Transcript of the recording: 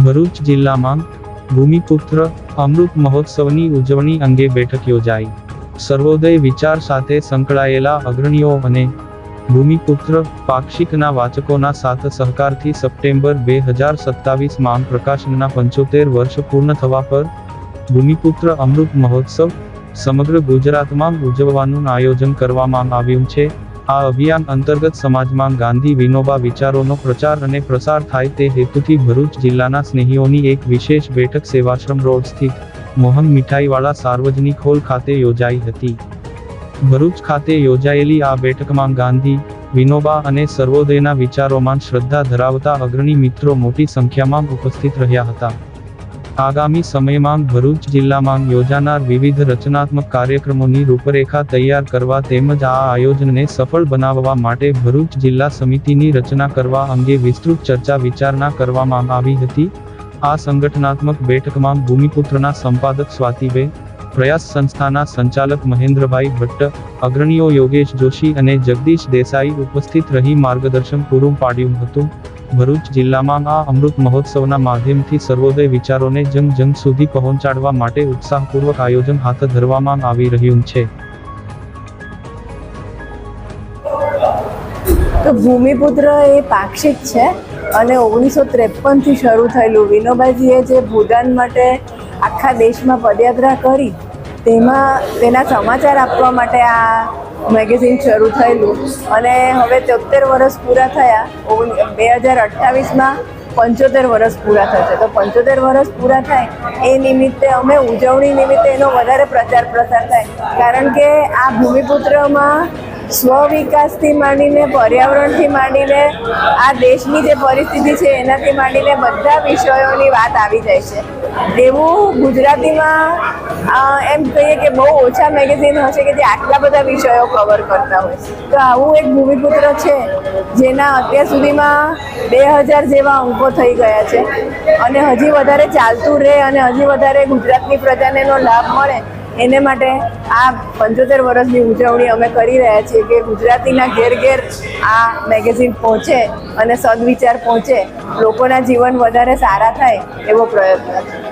ભરૂચ જિલ્લામાં ભૂમિપુત્ર અમૃત મહોત્સવની ઉજવણી અંગે બેઠક યોજાઈ। સર્વોદય વિચાર સાથે સંકળાયેલા અગ્રણીઓ અને ભૂમિપુત્ર પાક્ષિકના વાચકોના સાથ સહકારથી સપ્ટેમ્બર 2027 પ્રકાશનના 75 વર્ષ પૂર્ણ થવા પર ભૂમિપુત્ર અમૃત મહોત્સવ સમગ્ર ગુજરાતમાં ઉજવવાનું આયોજન કરવામાં આવ્યું છે। આ અભિયાન અંતર્ગત સમાજમાં ગાંધી વિનોબા વિચારોનો પ્રચાર અને પ્રસાર થાય તે હેતુથી ભરૂચ જિલ્લાના સ્નેહીઓની એક વિશેષ બેઠક સેવાશ્રમ રોડ સ્થિત મોહન મીઠાઈવાળા સાર્વજનિક હોલ ખાતે યોજાઈ હતી। ભરૂચ ખાતે યોજાયેલી આ બેઠકમાં ગાંધી વિનોબા અને સર્વોદયના વિચારોમાં શ્રદ્ધા ધરાવતા અગ્રણી મિત્રો મોટી સંખ્યામાં ઉપસ્થિત રહ્યા હતા। આગામી સમયમાં ભરૂચ જિલ્લામાં યોજાનાર વિવિધ રચનાત્મક કાર્યક્રમોની રૂપરેખા તૈયાર કરવા તેમજ આ આયોજનને સફળ બનાવવા માટે ભરૂચ જિલ્લા સમિતિની રચના કરવા અંગે વિસ્તૃત ચર્ચા વિચારણા કરવામાં આવી હતી। આ સંગઠનાત્મક બેઠકમાં ભૂમિપુત્રના સંપાદક સ્વાતિબેન, પ્રયાસ સંસ્થાના સંચાલક મહેન્દ્રભાઈ ભટ્ટ, અગ્રણીઓ યોગેશ જોશી અને જગદીશ દેસાઈ ઉપસ્થિત રહી માર્ગદર્શન પૂરું પાડ્યું હતું। ભરૂચ જિલ્લામાં આ અમૃત મહોત્સવના માધ્યમથી સર્વોદય વિચારોને જન સુધી પહોંચાડવા માટે ઉત્સાહપૂર્વક આયોજન હાથ ધરવામાં આવી રહ્યું છે। તો ભૂમિપુત્ર એ પાક્ષિક છે અને 1953 થી શરૂ થયેલું। વિનોબાજીએ જે ભૂદાન માટે આખા દેશમાં પદયાત્રા કરી તેના સમાચાર આપવા માટે આ મેગેઝિન શરૂ થયેલું અને હવે 73 વર્ષ પૂરા થયા। 2028માં 75 વર્ષ પૂરા થશે। તો 75 વર્ષ પૂરા થાય એ નિમિત્તે અમે ઉજવણી નિમિત્તે એનો વધારે પ્રચાર પ્રસાર થાય, કારણ કે આ ભૂમિપુત્રમાં સ્વવિકાસથી માંડીને પર્યાવરણથી માંડીને આ દેશની જે પરિસ્થિતિ છે એનાથી માંડીને બધા વિષયોની વાત આવી જાય છે। એવું ગુજરાતીમાં એમ કહીએ કે બહુ ઓછા મેગેઝિન હશે કે જે આટલા બધા વિષયો કવર કરતા હોય। તો આવું એક ભૂમિપુત્ર છે જેના અત્યાર સુધીમાં 2000 જેવા અંકો થઈ ગયા છે અને હજી વધારે ચાલતું રહે અને હજી વધારે ગુજરાતની પ્રજાને એનો લાભ મળે એને માટે આ 75 વર્ષની ઉજવણી અમે કરી રહ્યા છીએ કે ગુજરાતીના ઘેર ઘેર આ મેગેઝિન પહોંચે અને સદવિચાર પહોંચે, લોકોના જીવન વધારે સારા થાય એવો પ્રયત્ન છે।